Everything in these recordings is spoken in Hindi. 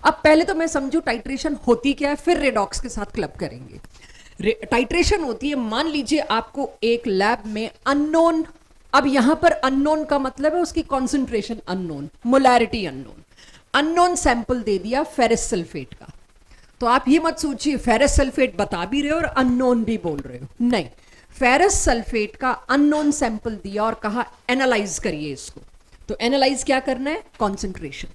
अब पहले तो मैं समझू टाइट्रेशन होती क्या है, फिर रेडॉक्स के साथ क्लब करेंगे। टाइट्रेशन होती है, मान लीजिए आपको एक लैब में अननोन, अब यहां पर अननोन का मतलब है उसकी concentration unknown, molarity unknown, unknown sample दे दिया फेरस सल्फेट का। तो आप ये मत सोचिए फेरस सल्फेट बता भी रहे हो और अननोन भी बोल रहे हो, नहीं, फेरस सल्फेट का अननोन सैंपल दिया और कहा एनालाइज करिए इसको। तो एनालाइज क्या करना है, कॉन्सेंट्रेशन,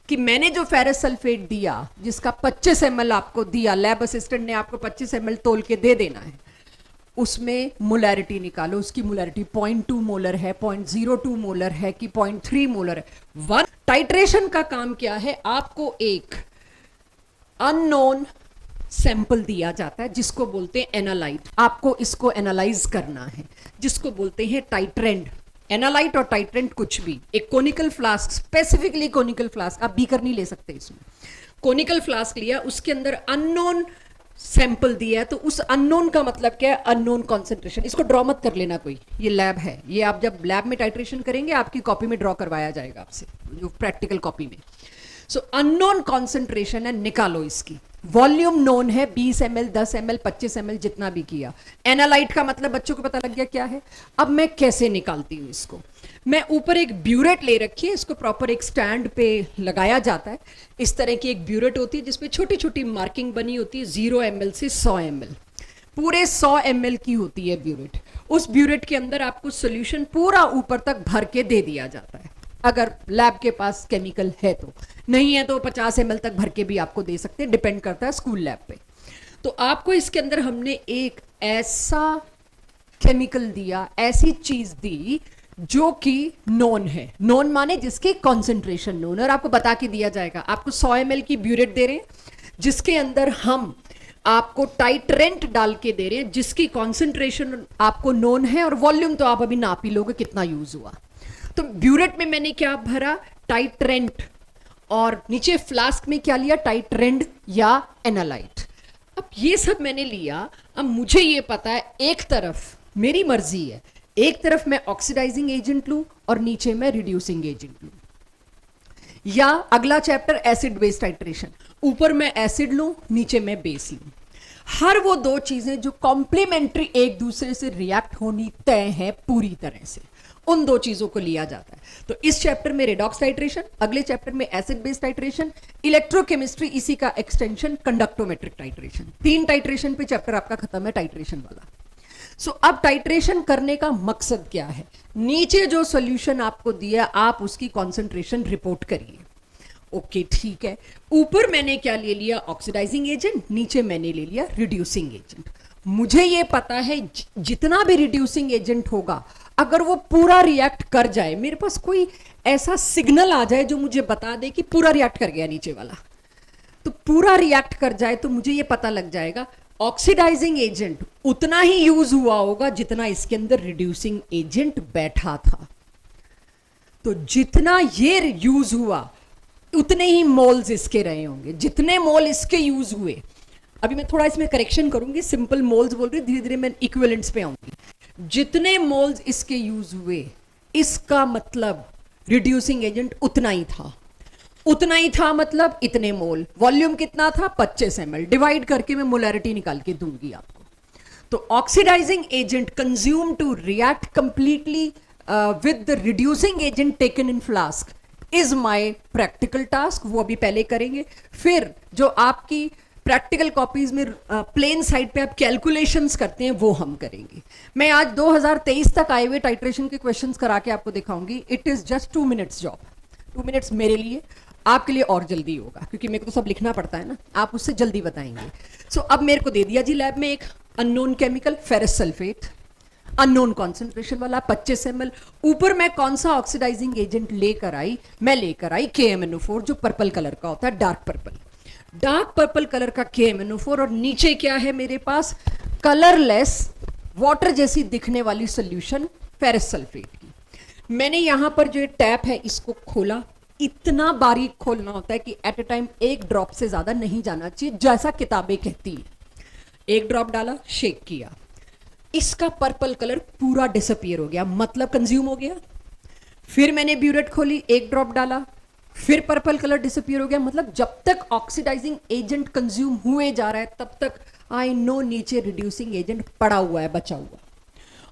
कि मैंने जो फेरस सल्फेट दिया जिसका 25 ml आपको दिया, लैब असिस्टेंट ने आपको 25 ml तोल के दे देना है, उसमें मोलैरिटी निकालो, उसकी मोलैरिटी 0.2 मोलर है, 0.02 मोलर है कि 0.3 मोलर है। वन टाइट्रेशन का काम क्या है, आपको एक अननोन सैंपल दिया जाता है जिसको बोलते हैं एनालाइट, आपको इसको एनालाइज करना है, जिसको बोलते हैं टाइट्रेंड। एनालाइट और टाइट्रेंड कुछ भी, एक conical flask, specifically conical flask, आप बीकर नहीं ले सकते इसमें, कोनिकल फ्लास्क लिया, उसके अंदर अननोन सैंपल दिया है, तो उस अननोन का मतलब क्या है, अननोन कॉन्सेंट्रेशन। इसको ड्रॉ मत कर लेना कोई, ये लैब है, ये आप जब लैब में टाइट्रेशन करेंगे आपकी कॉपी में ड्रॉ करवाया जाएगा आपसे, जो प्रैक्टिकल कॉपी में। सो अननोन कॉन्सेंट्रेशन है, निकालो इसकी। वॉल्यूम नोन है, 20 ml, 10 ml, 25 ml, जितना भी किया। एनालाइट का मतलब बच्चों को पता लग गया क्या है। अब मैं कैसे निकालती हूं इसको, मैं ऊपर एक ब्यूरेट ले रखी है, इसको प्रॉपर एक स्टैंड पे लगाया जाता है। इस तरह की एक ब्यूरेट होती है जिसपे छोटी छोटी मार्किंग बनी होती है, 0 ml से 100 ml, पूरे 100 ml की होती है ब्यूरेट। उस ब्यूरेट के अंदर आपको सोल्यूशन पूरा ऊपर तक भर के दे दिया जाता है, अगर लैब के पास केमिकल है तो, नहीं है तो 50 ml तक भर के भी आपको दे सकते हैं, डिपेंड करता है स्कूल लैब पे। तो आपको इसके अंदर हमने एक ऐसा केमिकल दिया, ऐसी चीज दी जो कि नोन है, नोन माने जिसकी कॉन्सेंट्रेशन नोन, और आपको बता के दिया जाएगा। आपको 100 ml की ब्यूरेट दे रहे हैं जिसके अंदर हम आपको टाइट्रेंट डाल के दे रहे हैं जिसकी कॉन्सेंट्रेशन आपको नोन है, और वॉल्यूम तो आप अभी नाप ही लोगे कितना यूज हुआ। तो ब्यूरेट में मैंने क्या भरा, टाइट्रेंट, और नीचे फ्लास्क में क्या लिया, टाइट्रेंड या एनालाइट। अब ये सब मैंने लिया, अब मुझे ये पता है एक तरफ मेरी मर्जी है, एक तरफ मैं ऑक्सीडाइजिंग एजेंट लूं और नीचे मैं रिड्यूसिंग एजेंट लूं, या अगला चैप्टर एसिड बेस टाइट्रेशन, ऊपर मैं एसिड लूं नीचे मैं बेस लूं। हर वो दो चीजें जो कॉम्प्लीमेंट्री एक दूसरे से रिएक्ट होनी तय है पूरी तरह से, उन दो चीजों को लिया जाता है। तो इस चैप्टर में रेडॉक्स टाइट्रेशन, अगले चैप्टर में एसिड बेस टाइट्रेशन, इलेक्ट्रोकेमिस्ट्री इसी का एक्सटेंशन कंडक्टोमेट्रिक टाइट्रेशन। 3 टाइट्रेशन पे चैप्टर आपका खत्म है टाइट्रेशन वाला। सो अब टाइट्रेशन करने का मकसद क्या है, नीचे जो सॉल्यूशन आपको दिया आप उसकी कॉन्सेंट्रेशन रिपोर्ट करिए। ओके ठीक है, ऊपर मैंने क्या ले लिया, ऑक्सीडाइजिंग एजेंट, नीचे मैंने ले लिया रिड्यूसिंग एजेंट। मुझे ये पता है जितना भी रिड्यूसिंग एजेंट होगा अगर वो पूरा रिएक्ट कर जाए, मेरे पास कोई ऐसा सिग्नल आ जाए जो मुझे बता दे कि पूरा रिएक्ट कर गया नीचे वाला, तो पूरा रिएक्ट कर जाए तो मुझे ये पता लग जाएगा ऑक्सीडाइजिंग एजेंट उतना ही यूज हुआ होगा जितना इसके अंदर रिड्यूसिंग एजेंट बैठा था। तो जितना ये यूज हुआ उतने ही मोल्स इसके रहे होंगे, जितने मोल इसके यूज हुए। अभी मैं थोड़ा इसमें करेक्शन करूंगी, सिंपल मोल्स बोल रही, धीरे धीरे मैं इक्विवेलेंट्स पे आऊंगी। जितने मोल्स इसके यूज हुए इसका मतलब रिड्यूसिंग एजेंट उतना ही था, उतना ही था मतलब इतने मोल। वॉल्यूम कितना था, 25 ml, डिवाइड करके मैं मोलैरिटी निकाल के दूंगी आपको। तो oxidising agent consume to react completely with the reducing agent taken in flask is my practical task, वो अभी पहले करेंगे। फिर जो आपकी प्रैक्टिकल कॉपीज में प्लेन साइड पे आप कैलकुलेशंस करते हैं वो हम करेंगे। मैं आज 2023 तक आए हुए टाइट्रेशन के क्वेश्चंस करा के आपको दिखाऊंगी। It is just 2 minutes job, 2 minutes मेरे लिए, आपके लिए और जल्दी होगा क्योंकि मेरे को तो सब लिखना पड़ता है ना, आप उससे जल्दी बताएंगे। सो अब मेरे को दे दिया जी लैब में एक unknown chemical ferrous sulphate, unknown concentration वाला 25 ml। ऊपर मैं कौन सा ऑक्सीडाइजिंग एजेंट लेकर आई, मैं लेकर आई KMnO4 जो पर्पल कलर का होता है, dark purple, dark purple colour का KMnO4, और नीचे क्या है मेरे पास, कलरलेस वाटर जैसी दिखने वाली सोल्यूशन फेरस सल्फेट की। मैंने यहां पर जो टैप है इसको खोला, इतना बारीक खोलना होता है कि एट ए टाइम एक ड्रॉप से ज्यादा नहीं जाना चाहिए जैसा किताबें कहती है। एक ड्रॉप डाला, शेक किया, इसका पर्पल कलर पूरा डिसअपियर हो गया, मतलब कंज्यूम हो गया। फिर मैंने ब्यूरेट खोली, एक ड्रॉप डाला, फिर पर्पल कलर डिसअपियर हो गया, मतलब जब तक ऑक्सीडाइजिंग एजेंट कंज्यूम हुए जा रहा है तब तक आई नो नीचे रिड्यूसिंग एजेंट पड़ा हुआ है, बचा हुआ।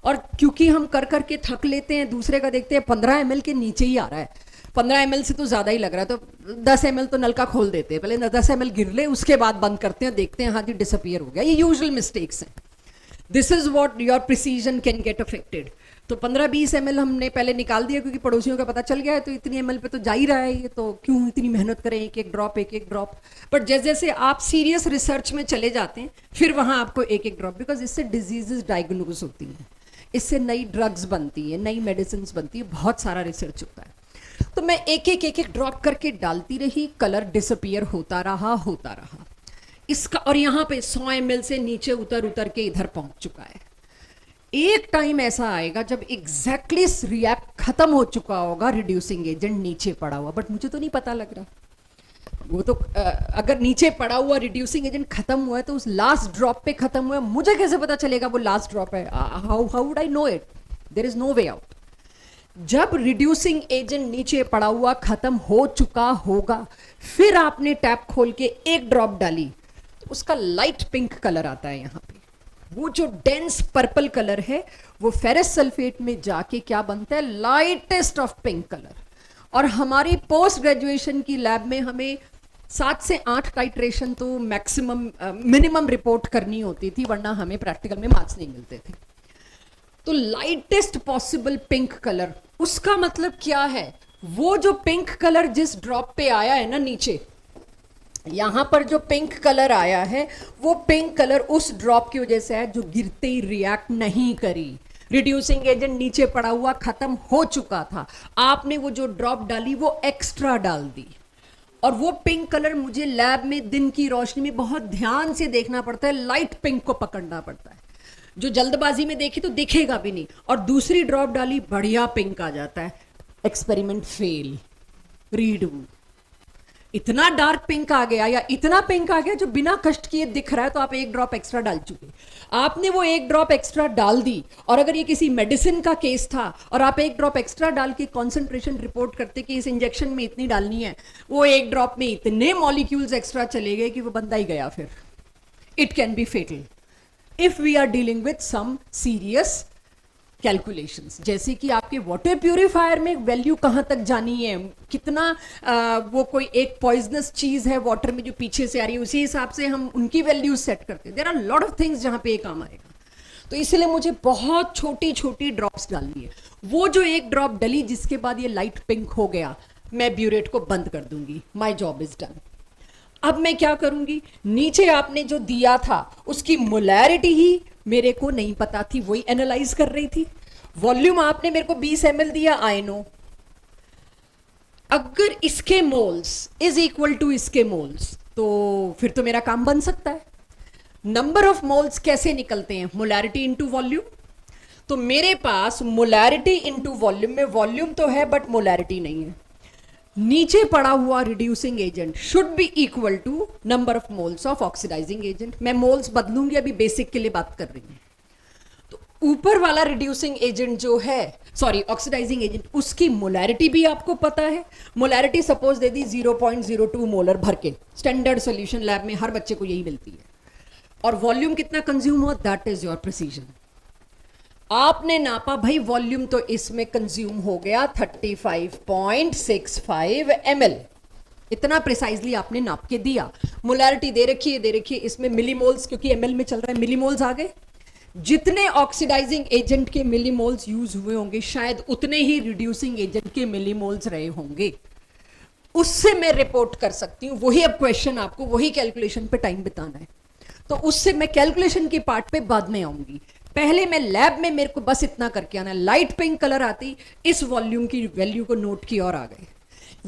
और क्योंकि हम कर करके थक लेते हैं, दूसरे का देखते हैं 15 ml के नीचे ही आ रहा है, 15 ml से तो ज़्यादा ही लग रहा है, तो 10 ml तो नलका खोल देते हैं, पहले 10 ml गिर ले उसके बाद बंद करते हैं, देखते हैं हाँ जी डिसअपियर हो गया। ये यूजुअल मिस्टेक्स हैं। This is what your precision can get affected. तो 15-20 ml हमने पहले निकाल दिया क्योंकि पड़ोसियों का पता चल गया है, तो इतनी ml पे तो जा ही रहा है ये, तो क्यों इतनी मेहनत करें, एक एक ड्रॉप। बट जैसे जैसे आप सीरियस रिसर्च में चले जाते हैं फिर वहाँ आपको एक एक ड्रॉप, बिकॉज इससे डिजीजेस डायग्नोज होती हैं, इससे नई ड्रग्स बनती है, नई मेडिसिन बनती है, बहुत सारा रिसर्च होता है। तो मैं एक एक ड्रॉप करके डालती रही, कलर डिसअपियर होता रहा इसका। और यहाँ पे 100 ml से नीचे उतर के इधर पहुंच चुका है। एक टाइम ऐसा आएगा जब एग्जैक्टली रिएक्ट खत्म हो चुका होगा, रिड्यूसिंग एजेंट नीचे पड़ा हुआ, बट मुझे तो नहीं पता लग रहा। वो तो अगर नीचे पड़ा हुआ रिड्यूसिंग एजेंट खत्म हुआ है तो उस लास्ट ड्रॉप पे खत्म हुआ है, मुझे कैसे पता चलेगा वो लास्ट ड्रॉप है? How would I know it? There is no way out. जब रिड्यूसिंग एजेंट नीचे पड़ा हुआ खत्म हो चुका होगा, फिर आपने टैप खोल के एक ड्रॉप डाली, तो उसका लाइट पिंक कलर आता है। यहाँ पे वो जो डेंस पर्पल कलर है वो फेरस सल्फेट में जाके क्या बनता है? Lightest of pink colour. और हमारी पोस्ट ग्रेजुएशन की लैब में हमें 7 से 8 टाइट्रेशन तो मैक्सिमम मिनिमम रिपोर्ट करनी होती थी, वरना हमें प्रैक्टिकल में मार्क्स नहीं मिलते थे। तो लाइटेस्ट पॉसिबल पिंक कलर, उसका मतलब क्या है? वो जो पिंक कलर जिस ड्रॉप पे आया है ना नीचे, यहां पर जो पिंक कलर आया है वो पिंक कलर उस ड्रॉप की वजह से है जो गिरते ही रिएक्ट नहीं करी। रिड्यूसिंग एजेंट नीचे पड़ा हुआ खत्म हो चुका था, आपने वो जो ड्रॉप डाली वो एक्स्ट्रा डाल दी। और वो पिंक कलर मुझे लैब में दिन की रोशनी में बहुत ध्यान से देखना पड़ता है, लाइट पिंक को पकड़ना पड़ता है। जो जल्दबाजी में देखी तो दिखेगा भी नहीं, और दूसरी ड्रॉप डाली बढ़िया पिंक आ जाता है। Experiment fail, redo. इतना डार्क पिंक आ गया या इतना पिंक आ गया जो बिना कष्ट किए दिख रहा है, तो आप एक ड्रॉप एक्स्ट्रा डाल चुके। आपने वो एक ड्रॉप एक्स्ट्रा डाल दी, और अगर ये किसी मेडिसिन का केस था और आप एक ड्रॉप एक्स्ट्रा डाल के कॉन्सेंट्रेशन रिपोर्ट करते कि इस इंजेक्शन में इतनी डालनी है, वो एक ड्रॉप में इतने मॉलिक्यूल्स एक्स्ट्रा चले गए कि वो बंदा ही गया। फिर it can be fatal if we are dealing with some serious calculations. जैसे कि आपके वाटर प्यूरिफायर में वैल्यू कहाँ तक जानी है, कितना वो कोई एक पॉइजनस चीज है वाटर में जो पीछे से आ रही है, उसी हिसाब से हम उनकी वैल्यू सेट करते हैं। There are lot of things जहाँ पे ये काम आएगा। तो इसलिए मुझे बहुत छोटी छोटी ड्रॉप्स डालनी है। वो जो एक ड्रॉप डली जिसके बाद ये लाइट पिंक हो गया, मैं ब्यूरेट को बंद कर दूंगी, माई जॉब इज डन। अब मैं क्या करूंगी? नीचे आपने जो दिया था उसकी मोलैरिटी ही मेरे को नहीं पता थी, वही एनालाइज कर रही थी। वॉल्यूम आपने मेरे को 20 ml दिया, आई नो। अगर इसके मोल्स इज इक्वल टू इसके मोल्स, तो फिर तो मेरा काम बन सकता है। नंबर ऑफ मोल्स कैसे निकलते हैं? Molarity into volume. तो मेरे पास मोलैरिटी इंटू वॉल्यूम में वॉल्यूम तो है बट मोलैरिटी नहीं है। नीचे पड़ा हुआ reducing agent should be equal to number of moles of oxidizing agent. मैं मोल्स बदलूंगी, अभी बेसिक के लिए बात कर रही हूं। तो ऊपर वाला रिड्यूसिंग एजेंट जो है, सॉरी ऑक्सीडाइजिंग एजेंट, उसकी मोलैरिटी भी आपको पता है। Molarity suppose they the 0.02 molar भर के, स्टैंडर्ड सॉल्यूशन लैब में हर बच्चे को यही मिलती है। और वॉल्यूम कितना कंज्यूम हुआ, दैट इज योर प्रिसीजन। आपने नापा भाई वॉल्यूम तो इसमें कंज्यूम हो गया 35.65 ml, इतना प्रिसाइजली आपने नाप के दिया। मोलैरिटी दे रखी है, इसमें मिलीमोल्स, क्योंकि एमएल में चल रहा है, मिलीमोल्स आ गए। जितने ऑक्सीडाइजिंग एजेंट के मिलीमोल्स यूज हुए होंगे शायद उतने ही रिड्यूसिंग एजेंट के मिलीमोल्स रहे होंगे। उससे मैं रिपोर्ट कर सकती हूँ। वही अब क्वेश्चन, आपको वही कैलकुलेशन पे टाइम बिताना है, तो उससे मैं कैलकुलेशन के पार्ट पे बाद में आऊंगी। पहले मैं लैब में मेरे को बस इतना करके आना है, लाइट पिंक कलर आती इस वॉल्यूम की वैल्यू को नोट की और आ गए।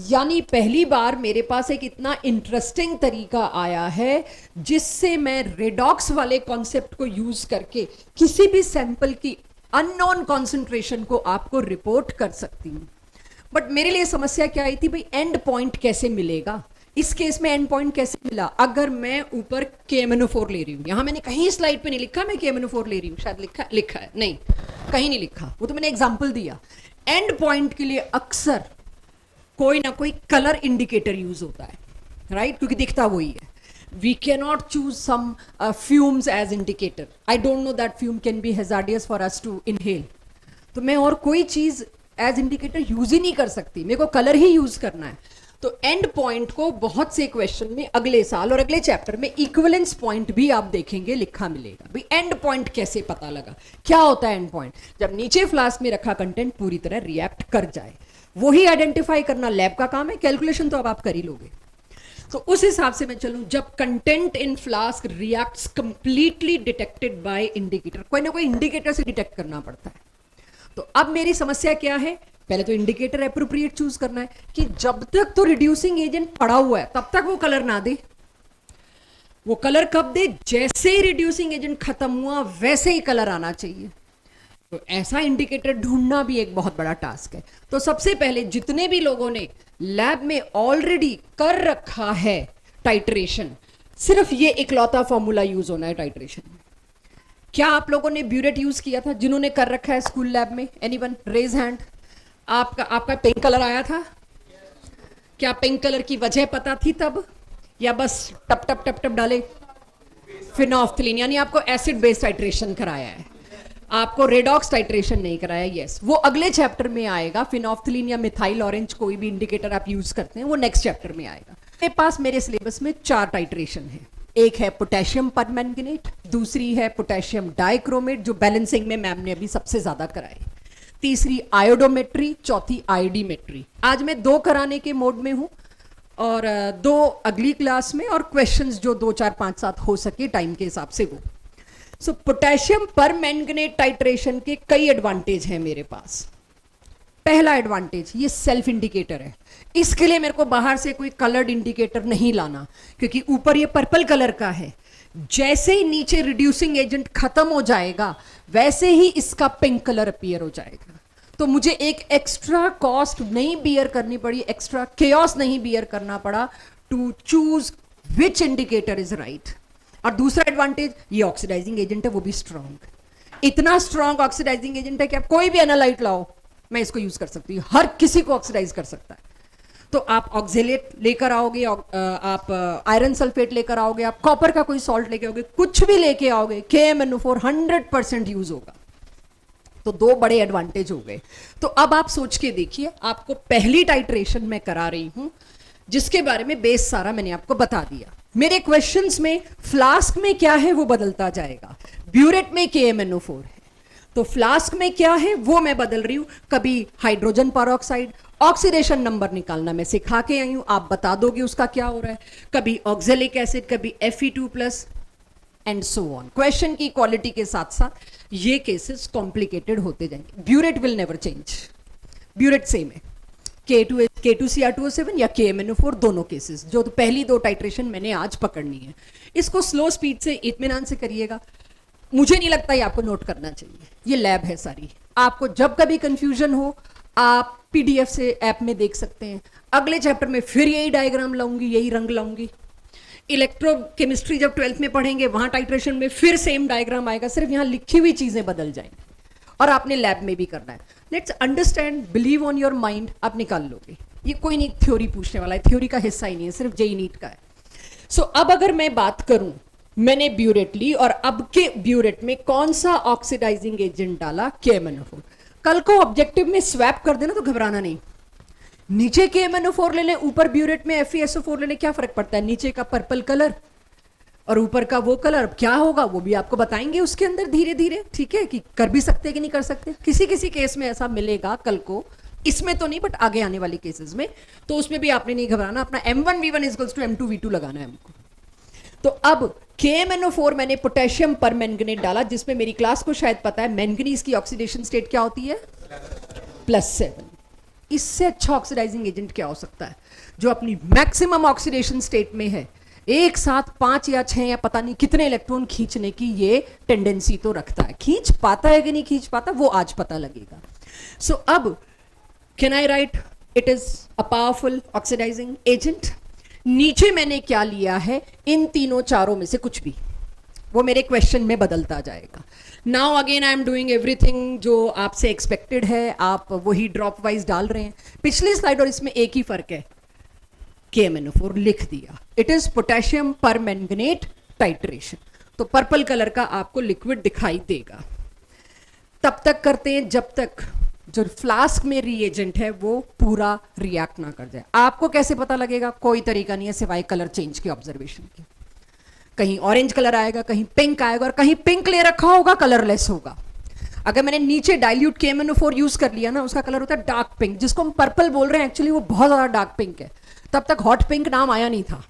यानी पहली बार मेरे पास एक इतना इंटरेस्टिंग तरीका आया है जिससे मैं रेडॉक्स वाले कॉन्सेप्ट को यूज करके किसी भी सैंपल की अननोन कॉन्सेंट्रेशन को आपको रिपोर्ट कर सकती हूँ। बट मेरे लिए समस्या क्या आई थी, भाई एंड पॉइंट कैसे मिलेगा। इस केस में एंड पॉइंट कैसे मिला? अगर मैं ऊपर KMnO4 ले रही हूं, यहां मैंने कहीं स्लाइड पे नहीं लिखा मैं KMnO4 ले रही हूं, शायद लिखा है नहीं, कहीं नहीं लिखा, वो तो मैंने एग्जांपल दिया। एंड पॉइंट के लिए अक्सर कोई ना कोई कलर इंडिकेटर यूज होता है, राइट? क्योंकि दिखता वही है. We cannot choose some fumes as indicator. I don't know that fume can be hazardous for us to inhale. तो मैं और कोई चीज एज इंडिकेटर यूज ही नहीं कर सकती, मेरे को कलर ही यूज करना है. तो एंड पॉइंट को बहुत से क्वेश्चन में अगले साल और अगले चैप्टर में इक्विवेलेंस पॉइंट भी आप देखेंगे लिखा मिलेगा. भाई एंड पॉइंट कैसे पता लगा, क्या होता है एंड पॉइंट? जब नीचे फ्लास्क में रखा कंटेंट पूरी तरह रिएक्ट कर जाए, वही आइडेंटिफाई करना लैब का काम है. कैलकुलेशन तो अब आप कर ही लोगे. तो उस हिसाब से मैं चलूं, जब content in flask reacts completely detected by indicator, कोई ना कोई इंडिकेटर से डिटेक्ट करना पड़ता है. तो अब मेरी समस्या क्या है? पहले तो इंडिकेटर एप्रोप्रिएट चूज करना है कि जब तक तो रिड्यूसिंग एजेंट पड़ा हुआ है तब तक वो कलर ना दे. वो कलर कब दे? जैसे ही रिड्यूसिंग एजेंट खत्म हुआ वैसे ही कलर आना चाहिए. तो ऐसा इंडिकेटर ढूंढना भी एक बहुत बड़ा टास्क है. तो सबसे पहले जितने भी लोगों ने लैब में ऑलरेडी कर रखा है टाइट्रेशन, सिर्फ ये इकलौता फॉर्मूला यूज होना है टाइट्रेशन में. क्या आप लोगों ने ब्यूरेट यूज किया था जिन्होंने कर रखा है स्कूल लैब में? Anyone raise hand. आपका पिंक कलर आया था? क्या पिंक कलर की वजह पता थी तब, या बस टप टप टप टप डाले? फिनोफ्थलीन, यानी आपको एसिड बेस्ड टाइट्रेशन कराया है, आपको रेडॉक्स टाइट्रेशन नहीं कराया. यस, वो अगले चैप्टर में आएगा. फिनोफ्थलीन या मिथाइल ऑरेंज कोई भी इंडिकेटर आप यूज करते हैं वो नेक्स्ट चैप्टर में आएगा. मेरे पास मेरे सिलेबस में 4 टाइट्रेशन है. एक है पोटेशियम परमैंगनेट, दूसरी है पोटेशियम डाइक्रोमेट जो बैलेंसिंग में मैम ने अभी सबसे ज्यादा कराई, तीसरी आयोडोमेट्री, चौथी आईडीमेट्री. आज मैं 2 कराने के मोड में हूं और 2 अगली क्लास में, और क्वेश्चंस जो 2 4 5 7 हो सके टाइम के हिसाब से वो. सो पोटेशियम परमैंगनेट टाइट्रेशन के कई एडवांटेज हैं मेरे पास. पहला एडवांटेज, ये सेल्फ इंडिकेटर है. इसके लिए मेरे को बाहर से कोई कलर्ड इंडिकेटर नहीं लाना, क्योंकि ऊपर ये पर्पल कलर का है. जैसे ही नीचे रिड्यूसिंग एजेंट खत्म हो जाएगा वैसे ही इसका पिंक कलर अपीयर हो जाएगा. तो मुझे एक एक्स्ट्रा कॉस्ट नहीं बियर करनी पड़ी, एक्स्ट्रा केओस नहीं बियर करना पड़ा to choose which indicator is right. और दूसरा एडवांटेज, ये ऑक्सीडाइजिंग एजेंट है, वो भी स्ट्रॉन्ग. इतना स्ट्रॉन्ग ऑक्सीडाइजिंग एजेंट है कि आप कोई भी एनालाइट लाओ, मैं इसको यूज कर सकती हूँ. हर किसी को ऑक्सीडाइज कर सकता है. तो आप ऑक्जेलेट लेकर आओगे, आप आयरन सल्फेट लेकर आओगे, आप कॉपर का कोई सॉल्ट लेके आओगे, कुछ भी लेके आओगे, KMnO4 100% यूज होगा. तो 2 बड़े एडवांटेज हो गए. तो अब आप सोच के देखिए, आपको पहली टाइट्रेशन मैं करा रही हूं जिसके बारे में बेस सारा मैंने आपको बता दिया. मेरे क्वेश्चंस में फ्लास्क में क्या है वो बदलता जाएगा, ब्यूरेट में KMnO4 है, तो फ्लास्क में क्या है वो मैं बदल रही हूं. कभी हाइड्रोजन परऑक्साइड, ऑक्सीडेशन नंबर निकालना मैं सिखा के आई हूं, आप बता दोगे उसका क्या हो रहा है. कभी ऑक्जेलिक एसिड, कभी Fe2+ and so on. Question की क्वालिटी के साथ साथ ये केसेस कॉम्प्लिकेटेड होते जाएंगे. Burette will never change, burette same है. K2Cr2O7 या KMnO4 दोनों केसेस, जो तो पहली 2 टाइट्रेशन मैंने आज पकड़नी है. इसको स्लो स्पीड से इत्मीनान से करिएगा. मुझे नहीं लगता ये आपको नोट करना चाहिए, ये लैब है सारी. आपको जब कभी कंफ्यूजन हो आप PDF से ऐप में देख सकते हैं. अगले चैप्टर में फिर यही डायग्राम लाऊंगी, यही रंग लाऊंगी. इलेक्ट्रोकेमिस्ट्री जब 12th में पढ़ेंगे वहां टाइट्रेशन में फिर सेम डायग्राम आएगा, सिर्फ यहां लिखी हुई चीजें बदल जाएंगी. और आपने लैब में भी करना है. Let's understand, believe on your mind, आप निकाल लोगे. ये कोई नहीं थ्योरी पूछने वाला है, थ्योरी का हिस्सा ही नहीं है, सिर्फ जेई नीट का है. सो अब अगर मैं बात करूं, मैंने ब्यूरेट ली और अब के ब्यूरेट में कौन सा ऑक्सीडाइजिंग एजेंट डाला? KMnO4. कल को ऑब्जेक्टिव में स्वैप कर देना तो घबराना नहीं. नीचे KMnO4 ले लें, ऊपर ब्यूरेट में FeSO4 ले लें, क्या फर्क पड़ता है? नीचे का पर्पल कलर और ऊपर का वो कलर, क्या होगा वो भी आपको बताएंगे उसके अंदर धीरे धीरे. ठीक है, कि कर भी सकते कि नहीं कर सकते. किसी किसी केस में ऐसा मिलेगा कल को, इसमें तो नहीं बट आगे आने वाले केसेस में, तो उसमें भी आपने नहीं घबराना. अपना M1V1 = M2V2 लगाना है हमको. तो अब KMnO4 मैंने पोटेशियम परमैंगनेट डाला, जिसमें मेरी क्लास को शायद पता है मैंगनीज की ऑक्सीडेशन स्टेट क्या होती है? +7. इससे अच्छा ऑक्सीडाइजिंग एजेंट क्या हो सकता है जो अपनी मैक्सिमम ऑक्सीडेशन स्टेट में है, एक साथ 5 या 6 या पता नहीं कितने इलेक्ट्रॉन खींचने की ये टेंडेंसी तो रखता है. खींच पाता है कि नहीं खींच पाता वो आज पता लगेगा. सो अब can I write it is a powerful oxidizing agent. नीचे मैंने क्या लिया है? इन तीनों चारों में से कुछ भी, वो मेरे क्वेश्चन में बदलता जाएगा. Now again I am doing everything जो आपसे एक्सपेक्टेड है, आप वही ड्रॉप वाइज डाल रहे हैं। पिछली स्लाइड और इसमें एक ही फर्क है, KMnO4 लिख दिया, it is potassium permanganate titration, तो पर्पल कलर का आपको लिक्विड दिखाई देगा। तब तक करते हैं जब तक जो फ्लास्क में रिएजेंट है वो पूरा रिएक्ट ना कर जाए। आपको कैसे पता लगेगा? कोई तरीका नहीं है सिवाय कलर चेंज के ऑब्जर्वेशन के। कहीं ऑरेंज कलर आएगा, कहीं पिंक आएगा, और कहीं पिंक ले रखा होगा कलरलेस होगा। अगर मैंने नीचे डाइल्यूट KMnO4 यूज कर लिया ना, उसका कलर होता है डार्क पिंक, जिसको हम पर्पल बोल रहे हैं, एक्चुअली वो बहुत ज्यादा डार्क पिंक है। तब तक हॉट पिंक नाम आया नहीं था,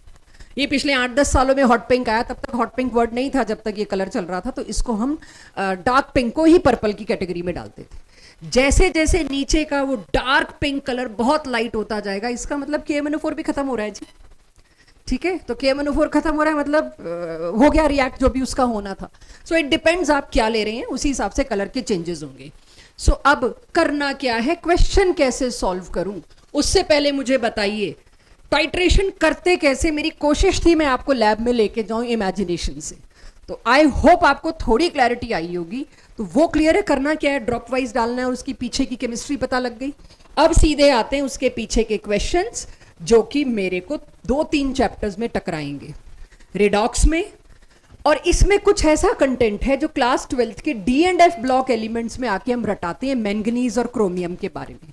ये पिछले 8-10 सालों में हॉट पिंक आया, तब तक हॉट पिंक वर्ड नहीं था जब तक ये कलर चल रहा था। तो इसको हम डार्क पिंक को ही पर्पल की कैटेगरी में डालते थे। जैसे जैसे नीचे का वो डार्क पिंक कलर बहुत लाइट होता जाएगा, इसका मतलब KMnO4 भी खत्म हो रहा है जी। ठीक है, तो KMnO4 खत्म हो रहा है मतलब हो गया रिएक्ट जो भी उसका होना था। सो इट डिपेंड्स आप क्या ले रहे हैं, उसी हिसाब से कलर के चेंजेस होंगे। सो अब करना क्या है, क्वेश्चन कैसे सॉल्व करूं, उससे पहले मुझे बताइए टाइट्रेशन करते कैसे। मेरी कोशिश थी मैं आपको लैब में लेके जाऊं इमेजिनेशन से, तो आई होप आपको थोड़ी क्लैरिटी आई होगी। तो वो क्लियर है, करना क्या है, ड्रॉप वाइज डालना है और उसकी पीछे की केमिस्ट्री पता लग गई। अब सीधे आते हैं उसके पीछे के क्वेश्चंस, जो कि मेरे को 2-3 चैप्टर्स में टकराएंगे, रिडॉक्स में। और इसमें कुछ ऐसा कंटेंट है जो क्लास 12th के D&F ब्लॉक एलिमेंट्स में आके हम रटाते हैं, मैंगनीज और क्रोमियम के बारे में।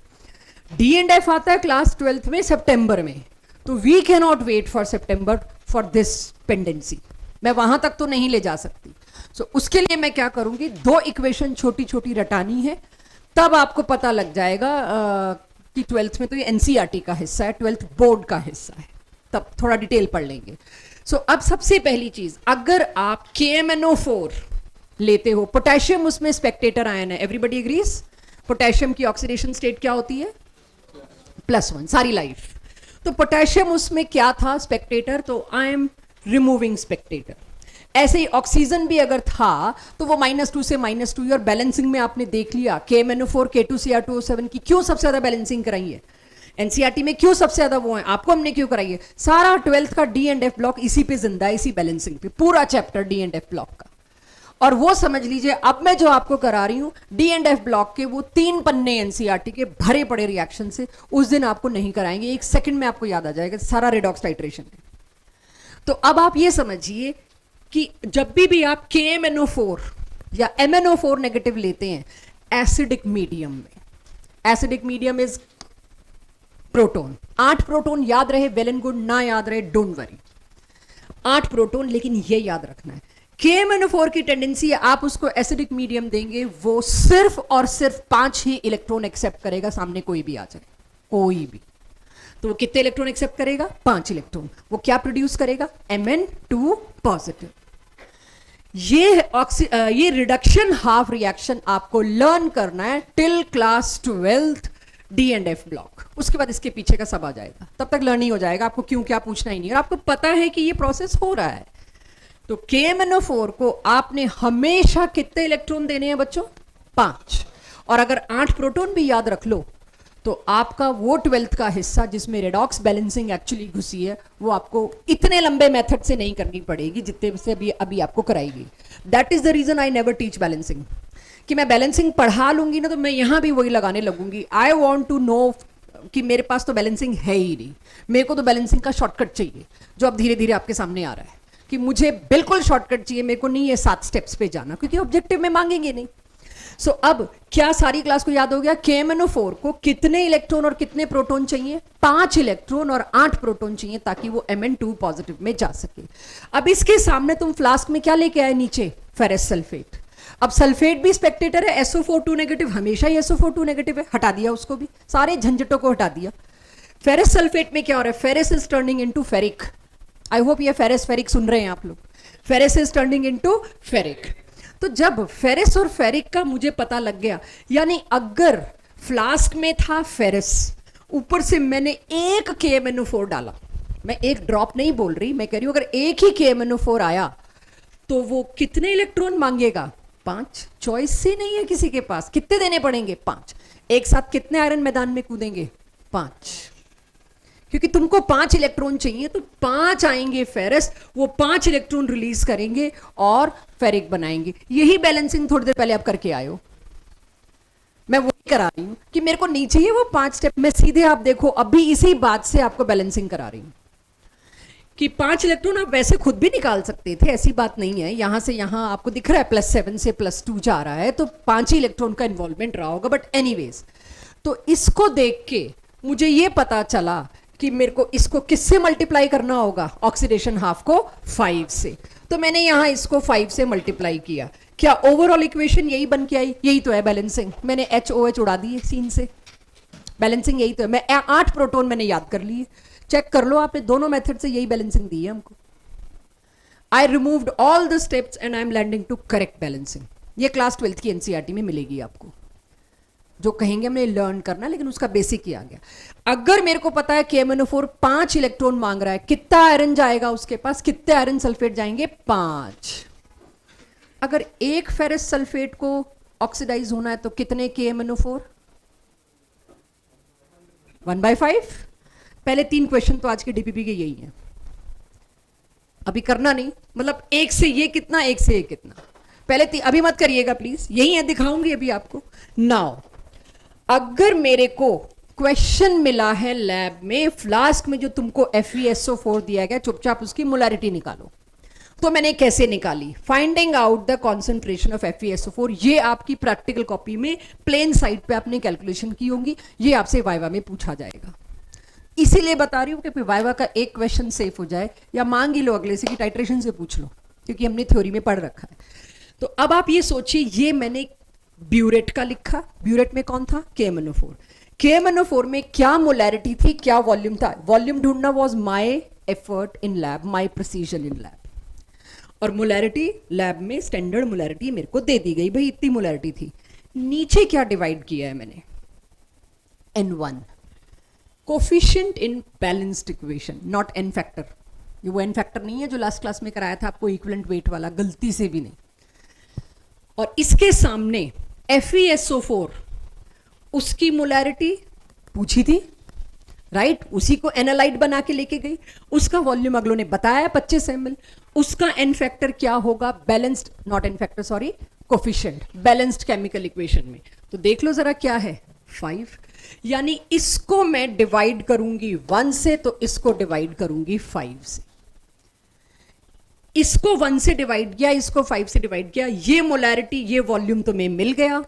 D&F आता है क्लास 12th में सितंबर में, तो we can not wait for September for this pendency, मैं वहां तक तो नहीं ले जा सकती। सो उसके लिए मैं क्या करूंगी, 2 इक्वेशन छोटी छोटी रटानी है, तब आपको पता लग जाएगा कि 12th में तो ये NCERT का हिस्सा है, 12th बोर्ड का हिस्सा है, तब थोड़ा डिटेल पढ़ लेंगे। सो अब सबसे पहली चीज, अगर आप KMnO4 लेते हो, पोटेशियम उसमें स्पेक्टेटर आयन है, एवरीबडी एग्रीज। पोटेशियम की ऑक्सीडेशन स्टेट क्या होती है? +1 सारी लाइफ। तो पोटेशियम उसमें क्या था? स्पेक्टेटर, तो आई एम रिमूविंग स्पेक्टेटर। ऐसे ही ऑक्सीजन भी अगर था तो वो -2 से -2, और बैलेंसिंग में आपने देख लिया KMnO4 K2Cr2O7 की क्यों सबसे ज्यादा बैलेंसिंग कराई है, NCERT में क्यों सबसे ज्यादा वो है, आपको हमने क्यों कराई है। सारा 12th का D&F ब्लॉक इसी पे जिंदा है, इसी बैलेंसिंग पे, पूरा चैप्टर D&F ब्लॉक का। और वो समझ लीजिए अब मैं जो आपको करा रही हूं D&F ब्लॉक के वो 3 पन्ने NCERT के भरे पड़े रिएक्शन से, उस दिन आपको नहीं कराएंगे, 1 सेकंड में आपको याद आ जाएगा सारा रेडॉक्स टाइट्रेशन है। तो अब आप ये समझिए कि जब भी आप KMnO4 या MnO4 नेगेटिव लेते हैं एसिडिक मीडियम में, acidic medium is proton, 8 proton याद रहे वेल एंड गुड, ना याद रहे डोंट वरी, 8 प्रोटोन। लेकिन ये याद रखना है KMnO4 की टेंडेंसी है, आप उसको एसिडिक मीडियम देंगे वो सिर्फ और सिर्फ 5 ही इलेक्ट्रॉन एक्सेप्ट करेगा, सामने कोई भी आ जाए, कोई भी। तो वो कितने इलेक्ट्रॉन एक्सेप्ट करेगा? 5 इलेक्ट्रॉन। वो क्या प्रोड्यूस करेगा? Mn2 positive. ये रिडक्शन हाफ रिएक्शन आपको लर्न करना है till class 12th D&F block. उसके बाद इसके पीछे का सब आ जाएगा, तब तक लर्न ही हो जाएगा, आपको क्यों क्या पूछना ही नहीं, और आपको पता है कि ये प्रोसेस हो रहा है। तो KMnO4 को आपने हमेशा कितने इलेक्ट्रॉन देने हैं बच्चों? 5। और अगर 8 प्रोटॉन भी याद रख लो तो आपका वो 12th का हिस्सा जिसमें रेडॉक्स बैलेंसिंग एक्चुअली घुसी है, वो आपको इतने लंबे मेथड से नहीं करनी पड़ेगी जितने से अभी आपको कराएगी। That is the reason I never teach balancing, कि मैं बैलेंसिंग पढ़ा लूंगी ना तो मैं यहां भी वही लगाने लगूंगी। आई वॉन्ट टू नो कि मेरे पास तो बैलेंसिंग है ही नहीं, मेरे को तो बैलेंसिंग का शॉर्टकट चाहिए, जो अब धीरे धीरे आपके सामने आ रहा है कि मुझे बिल्कुल शॉर्टकट चाहिए, मेरे को नहीं ये 7 स्टेप्स पे जाना, क्योंकि ऑब्जेक्टिव में मांगेंगे नहीं। सो अब क्या सारी क्लास को याद हो गया? KMnO4 को कितने इलेक्ट्रॉन और कितने प्रोटॉन चाहिए? 5 इलेक्ट्रॉन और 8 प्रोटॉन चाहिए, ताकि वो Mn2 पॉजिटिव में जा सके। अब इसके सामने तुम फ्लास्क में क्या लेके आए? नीचे फेरस सल्फेट। अब सल्फेट भी स्पेक्टेटर है, SO42 नेगेटिव, हमेशा ही SO42 नेगेटिव है, हटा दिया उसको भी, सारे झंझटों को हटा दिया। फेरस सल्फेट में क्या हो रहा है? Ferrous is turning into ferric. I hope ये फेरस फेरिक सुन रहे हैं आप लोग। Ferrous is turning into ferric. तो जब फेरस और फेरिक का मुझे पता लग गया, यानी अगर फ्लास्क में था फेरस, ऊपर से मैंने एक KMnO4 डाला, मैं एक ड्रॉप नहीं बोल रही, मैं कह रही हूं अगर एक ही KMnO4 आया तो वो कितने इलेक्ट्रॉन मांगेगा? 5। चॉइस से नहीं है किसी के पास, कितने देने पड़ेंगे? 5। एक साथ कितने आयरन मैदान में कूदेंगे? 5। क्योंकि तुमको 5 इलेक्ट्रॉन चाहिए, तो 5 आएंगे फेरस, वो 5 इलेक्ट्रॉन रिलीज करेंगे और फेरिक बनाएंगे। यही बैलेंसिंग थोड़ी देर पहले आप करके आए हो, मैं वही करा रही हूं कि मेरे को नहीं चाहिए वो 5 स्टेप, मैं सीधे आप देखो अभी इसी बात से आपको बैलेंसिंग करा रही हूं कि 5 इलेक्ट्रॉन आप वैसे खुद भी निकाल सकते थे, ऐसी बात नहीं है। यहां से यहां आपको दिख रहा है +7 से +2 जा रहा है, तो 5 ही इलेक्ट्रॉन का इन्वॉल्वमेंट रहा होगा, बट एनीवेज। तो इसको देख के मुझे ये पता चला कि मेरे को इसको किससे मल्टीप्लाई करना होगा, ऑक्सीडेशन हाफ को 5 से। तो मैंने यहां इसको 5 से मल्टीप्लाई किया। क्या ओवरऑल इक्वेशन यही बन के आई? यही तो है बैलेंसिंग। मैंने HOH उड़ा दी सीन से, बैलेंसिंग यही तो है। मैं 8 प्रोटॉन मैंने याद कर लिए, चेक कर लो आपने, दोनों मेथड से यही बैलेंसिंग दी है हमको। I removed all the steps and I am landing to correct balancing. ये क्लास 12th की NCERT में मिलेगी आपको, जो कहेंगे हमने लर्न करना, लेकिन उसका बेसिक ही आ गया। अगर मेरे को पता है KMnO4 5 इलेक्ट्रॉन मांग रहा है, कितना आयरन जाएगा उसके पास, कितने आयरन सल्फेट जाएंगे? 5। अगर एक फेरस सल्फेट को ऑक्सीडाइज होना है तो कितने KMnO4? 1/5। पहले 3 क्वेश्चन तो आज के DPP के यही हैं, अभी करना नहीं, मतलब एक से ये कितना, एक से ये कितना, पहले अभी मत करिएगा प्लीज, यही है, दिखाऊंगी अभी आपको। नाउ अगर मेरे को क्वेश्चन मिला है लैब में, फ्लास्क में जो तुमको FeSO4 दिया गया, चुपचाप उसकी मोलैरिटी निकालो, तो मैंने कैसे निकाली? Finding out the concentration of FeSO4। ये आपकी प्रैक्टिकल कॉपी में प्लेन साइड पे आपने कैलकुलेशन की होंगी, ये आपसे वाइवा में पूछा जाएगा। इसीलिए बता रही हूं कि वाइवा का एक क्वेश्चन सेफ हो जाए, या मांग ही लो अगले से कि टाइट्रेशन से पूछ लो, क्योंकि हमने थ्योरी में पढ़ रखा है। तो अब आप ये सोचिए, ये मैंने ब्यूरेट का लिखा, ब्यूरेट में कौन था? KMnO4। KMnO4 में क्या मोलैरिटी थी, क्या वॉल्यूम था? वॉल्यूम ढूंढना was my effort in lab, my precision in lab. और मोलैरिटी लैब में स्टैंडर्ड मोलैरिटी मेरे को दे दी गई, भाई इतनी मोलैरिटी थी। नीचे क्या डिवाइड किया है मैंने? N1 coefficient in balanced equation, not N factor. ये वो N फैक्टर नहीं है जो लास्ट क्लास में कराया था आपको, इक्विवेलेंट वेट वाला, गलती से भी नहीं। और इसके सामने FeSO4, उसकी मोलैरिटी पूछी थी, राइट? उसी को एनालाइट बना के लेके गई, उसका वॉल्यूम अगलों ने बताया 25 ml। उसका N फैक्टर क्या होगा? Balanced, not N factor sorry, coefficient, balanced chemical equation में। तो देख लो जरा क्या है, 5। यानी इसको मैं डिवाइड करूंगी 1 से, तो इसको डिवाइड करूंगी 5 से। इसको 1 से डिवाइड किया, इसको 5 से डिवाइड किया, ये मोलैरिटी, ये वॉल्यूम तुम्हें मिल गया।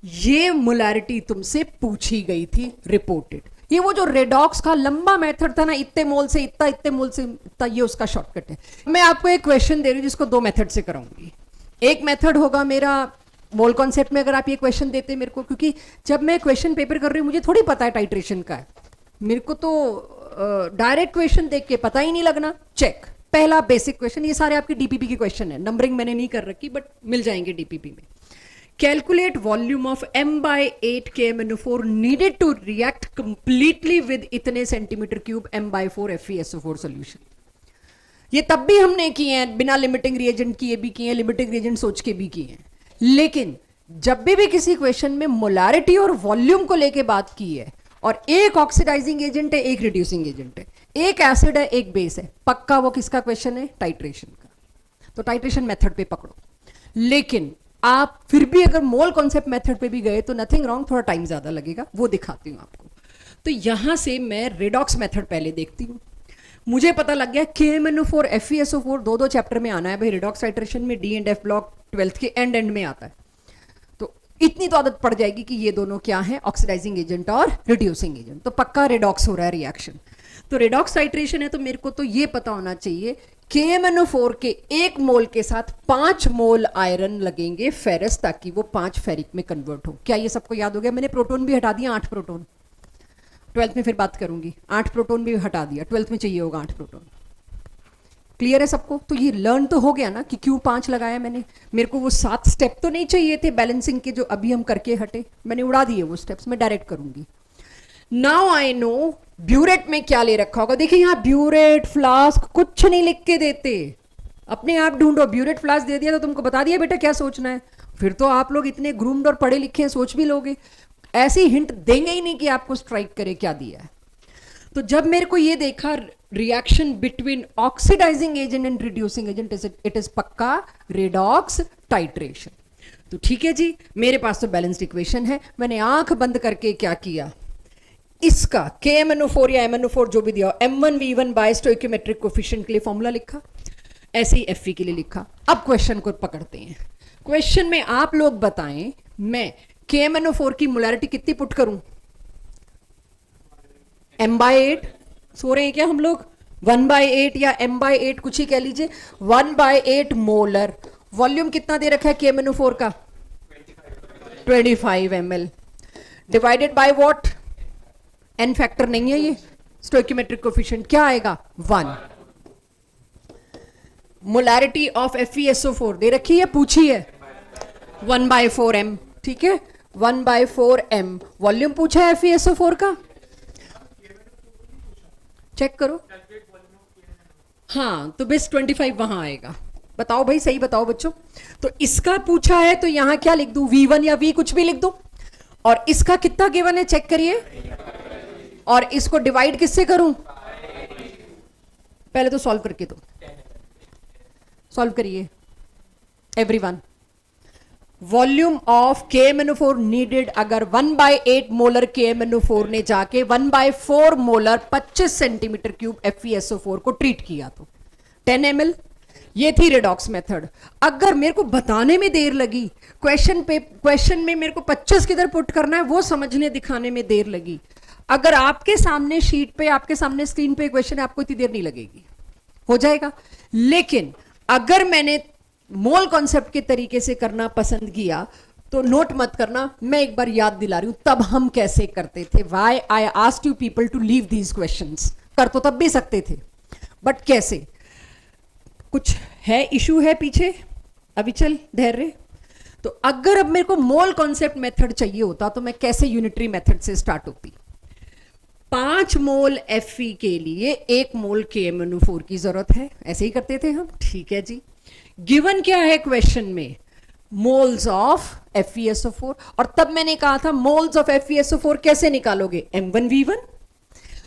ये मोलैरिटी तुमसे पूछी गई थी, रिपोर्टेड। ये वो जो रेडॉक्स का लंबा मेथड था ना, इतने मोल से इतना, इतने मोल से इतना, ये उसका शॉर्टकट है। मैं आपको एक क्वेश्चन दे रही हूं जिसको 2 मेथड से कराऊंगी। एक मेथड होगा मेरा मोल कॉन्सेप्ट में, अगर आप ये क्वेश्चन देते मेरे को, क्योंकि जब मैं क्वेश्चन पेपर कर रही हूँ मुझे थोड़ी पता है टाइट्रेशन का है, मेरे को तो डायरेक्ट क्वेश्चन देख के पता ही नहीं लगना। चेक, पहला बेसिक क्वेश्चन, ये सारे आपके DPP के क्वेश्चन है, नंबरिंग मैंने नहीं कर रखी बट मिल जाएंगे DPP में। Calculate volume of M/8 KMnO4 needed to react completely with इतने centimetre cube M/4 FeSO4 solution. ये तब भी हमने किए हैं, बिना लिमिटिंग रिएजेंट किए भी किए हैं, लिमिटिंग रिएजेंट सोच के भी किए हैं। लेकिन जब भी किसी क्वेश्चन में मोलारिटी और वॉल्यूम को लेके बात की है, और एक ऑक्सीडाइजिंग एजेंट है, एक रिड्यूसिंग एजेंट है, एक एसिड है, एक बेस है, पक्का वो किसका क्वेश्चन है? टाइट्रेशन का। तो टाइट्रेशन मेथड पे पकड़ो। लेकिन आप फिर भी अगर मोल कॉन्सेप्ट मेथड पे भी गए तो नथिंग रॉन्ग, थोड़ा टाइम ज्यादा लगेगा, वो दिखाती हूं आपको। तो यहां से मैं रेडॉक्स मेथड पहले देखती हूं। मुझे पता लग गया KMnO4 FeSO4 दो चैप्टर में आना है भाई, रेडॉक्स टाइट्रेशन में D and F block 12th के एंड में आता है। तो इतनी तो आदत पड़ जाएगी कि ये दोनों क्या है? ऑक्सीडाइजिंग एजेंट और रिड्यूसिंग एजेंट। तो पक्का रेडॉक्स हो रहा है रिएक्शन। तो रेडॉक्स टाइट्रेशन है, तो मेरे को तो ये पता होना चाहिए KMnO4 के 1 मोल के साथ 5 मोल आयरन लगेंगे फेरस, ताकि वो 5 फेरिक में कन्वर्ट हो। क्या ये सबको याद हो गया? मैंने प्रोटॉन भी हटा दिया, 8 प्रोटॉन। 12th में फिर बात करूंगी, 8 प्रोटॉन भी हटा दिया, 12th में चाहिए होगा 8 प्रोटॉन। क्लियर है सबको? तो ये लर्न तो हो गया ना कि क्यों 5 लगाया मैंने। मेरे को वो 7 स्टेप तो नहीं चाहिए थे बैलेंसिंग के, जो अभी हम करके हटे, मैंने उड़ा दिए वो स्टेप्स, मैं डायरेक्ट करूंगी। नाउ आई नो ब्यूरेट में क्या ले रखा होगा। देखिए यहाँ ब्यूरेट फ्लास्क कुछ नहीं लिख के देते, अपने आप ढूंढो। ब्यूरेट फ्लास्क दे दिया तो तुमको बता दिया बेटा क्या सोचना है, फिर तो आप लोग इतने ग्रूम्ड और पढ़े लिखे हैं, सोच भी लोगे। ऐसी हिंट देंगे ही नहीं कि आपको स्ट्राइक करे क्या दिया है। तो जब मेरे को ये देखा reaction between oxidizing agent and reducing agent, it is पक्का रेडॉक्स टाइट्रेशन। तो ठीक है जी, मेरे पास तो बैलेंस्ड इक्वेशन है। मैंने आंख बंद करके क्या किया, इसका KMnO4 या MnO4 जो भी दिया M1V1 बाय स्टोइकियोमेट्रिक कोफिशिएंट के लिए फॉर्मूला लिखा, ऐसे ही Fe के लिए लिखा। अब क्वेश्चन को पकड़ते हैं। क्वेश्चन में आप लोग बताएं, मैं KMnO4 की मोलैरिटी कितनी पुट करूं? M/8 सो रहे हैं क्या हम लोग? 1/8 या M/8 कुछ ही कह लीजिए, 1/8 मोलर। वॉल्यूम कितना दे रखा है KMnO4 का? 25 ml divided by what? N factor नहीं है ये, स्टोइकियोमेट्रिक कोफिशिएंट क्या आएगा? 1। मोलैरिटी ऑफ FeSO4 दे रखी है, पूछी है 1/4 m, ठीक है 1/4 m। वॉल्यूम पूछा है FeSO4 का, चेक करो। हाँ तो बेस 25 वहां आएगा। बताओ भाई, सही बताओ बच्चों। तो इसका पूछा है तो यहां क्या लिख दूं? V1 या V कुछ भी लिख दूं। और इसका कितना गिवन है चेक करिए, और इसको डिवाइड किससे करूं? पहले तो सॉल्व करके दो, सॉल्व करिए everyone. Volume of KMnO4 needed, अगर 1/8 मोलर KMnO4 ने जाके 1/4 मोलर 25 सेंटीमीटर क्यूब FeSO4 को ट्रीट किया तो 10 ml। ये थी रेडॉक्स मेथड। अगर मेरे को बताने में देर लगी, क्वेश्चन में मेरे को 25 किधर पुट करना है वो समझने दिखाने में देर लगी, अगर आपके सामने शीट पे, आपके सामने स्क्रीन पे क्वेश्चन है, आपको इतनी देर नहीं लगेगी, हो जाएगा। लेकिन अगर मैंने मोल कॉन्सेप्ट के तरीके से करना पसंद किया तो नोट मत करना, मैं एक बार याद दिला रही हूं तब हम कैसे करते थे। Why I asked you people to leave these questions. कर तो तब भी सकते थे, बट कैसे? कुछ है, इशू है पीछे, अभी चल धैर्य। तो अगर अब मेरे को मोल कॉन्सेप्ट मेथड चाहिए होता तो मैं कैसे यूनिटरी मेथड से स्टार्ट होती। 5 मोल Fe के लिए 1 मोल KMnO4 की जरूरत है, ऐसे ही करते थे हम, ठीक है जी। गिवन क्या है क्वेश्चन में? Moles of FeSO4। और तब मैंने कहा था मोल्स ऑफ FeSO4 कैसे निकालोगे? M1V1।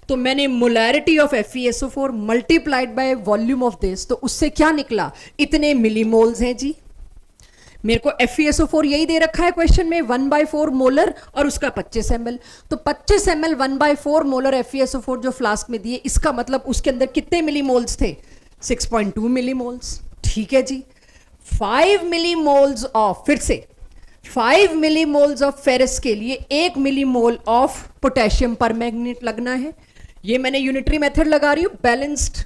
तो मैंने molarity of FeSO4 multiplied by volume of this, तो उससे क्या निकला? इतने मिलीमोल्स हैं जी। मेरे को FeSO4 यही दे रखा है क्वेश्चन में, 1/4 मोलर और उसका 25 ml। तो 25 ml 1/4 मोलर FeSO4 जो फ्लास्क में दिए, इसका मतलब उसके अंदर कितने मिलीमोल्स थे? 6.2 मिलीमोल्स, ठीक है जी। 5 मिलीमोल्स ऑफ, फिर से 5 मिलीमोल्स ऑफ फेरस के लिए 1 मिलीमोल ऑफ पोटेशियम पर मैग्नेट लगना है। ये मैंने यूनिटरी मेथड लगा रही हूं बैलेंस्ड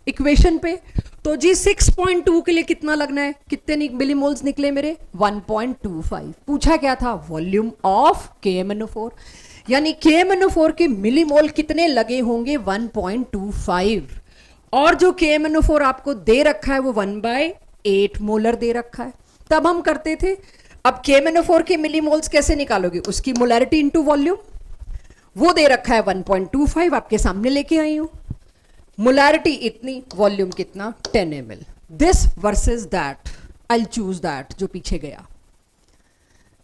इक्वेशन पे। तो जी 6.2 के लिए कितना लगना है? कितने मिलीमोल्स निकले मेरे? 1.25। पूछा क्या था? वॉल्यूम ऑफ KMnO4, यानी KMnO4 के मिलीमोल कितने लगे होंगे? 1.25। और जो KMnO4 आपको दे रखा है वो 1/8 मोलर दे रखा है। तब हम करते थे, अब KMnO4 के मिलीमोल्स कैसे निकालोगे? उसकी मोलैरिटी इनटू वॉल्यूम, वो दे रखा है 1.25, आपके सामने लेके आई हूं। मोलैरिटी इतनी, वॉल्यूम कितना? 10 ml। This versus that, I choose that जो पीछे गया।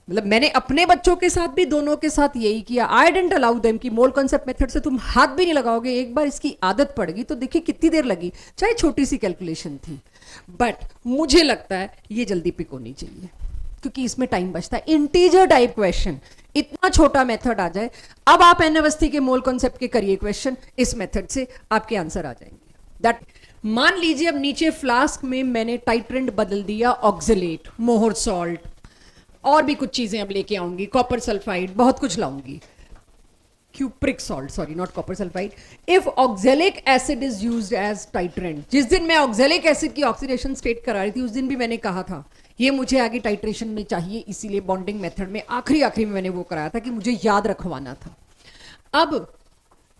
मतलब मैंने अपने बच्चों के साथ भी, दोनों के साथ यही किया। आई डेंट अलाउ देम कि मोल कॉन्सेप्ट मेथड से तुम हाथ भी नहीं लगाओगे। एक बार इसकी आदत पड़ गई तो देखिए कितनी देर लगी, चाहे छोटी सी कैलकुलेशन थी, बट मुझे लगता है ये जल्दी पिक होनी चाहिए क्योंकि इसमें टाइम बचता है। इंटीजर टाइप क्वेश्चन, इतना छोटा मेथड आ जाए। अब आप एन अवस्थी के मोल कॉन्सेप्ट के करिए क्वेश्चन, इस मेथड से आपके आंसर आ जाएंगे। दैट मान लीजिए अब नीचे फ्लास्क में मैंने टाइट्रेंट बदल दिया ऑक्जेलेट, मोहर सॉल्ट, और भी कुछ चीजें अब लेके आऊंगी, कॉपर सल्फाइड, बहुत कुछ लाऊंगी, cupric salt, sorry not copper sulphide. If oxalic acid is used as titrant, जिस दिन मैं ऑक्जेलिक एसिड की ऑक्सीडेशन स्टेट करा रही थी उस दिन भी मैंने कहा था ये मुझे आगे टाइट्रेशन में चाहिए, इसीलिए बॉन्डिंग मेथड में आखिरी में मैंने वो कराया था कि मुझे याद रखवाना था। अब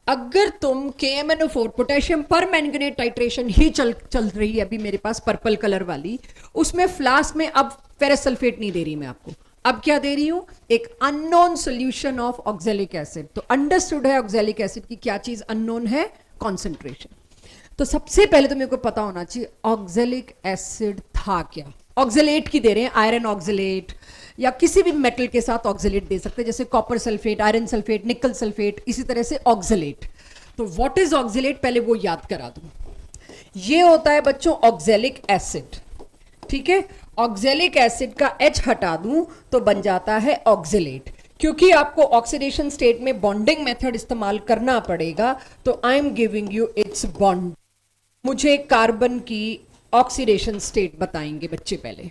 अगर तुम KMnO4 पोटेशियम पर मैंगनेट टाइट्रेशन ही चल रही है अभी मेरे पास पर्पल कलर वाली, उसमें फ्लास्क में अब फेरस सल्फेट नहीं दे रही मैं आपको, अब क्या दे रही हूं? एक unknown solution of oxalic acid. तो अंडरस्टूड है ऑक्जेलिक एसिड की क्या चीज अननोन है? कॉन्सेंट्रेशन। तो सबसे पहले तो मेरे को पता होना चाहिए ऑक्जेलिक एसिड था क्या। ऑक्जेलेट की दे रहे हैं, आयरन ऑक्जेलेट, या किसी भी मेटल के साथ ऑक्जेलेट दे सकते हैं, जैसे कॉपर सल्फेट, आयरन सल्फेट, निकल सल्फेट, इसी तरह से ऑक्जेलेट। तो व्हाट इज ऑक्जेलेट, पहले वो याद करा दूं। ये होता है बच्चों ऑक्जेलिक एसिड, ठीक है। ऑक्जेलिक एसिड का H हटा दूं तो बन जाता है ऑक्जेलेट। क्योंकि आपको ऑक्सीडेशन स्टेट में बॉन्डिंग मेथड इस्तेमाल करना पड़ेगा, तो I am giving you it's bond. मुझे कार्बन की ऑक्सीडेशन स्टेट बताएंगे बच्चे पहले।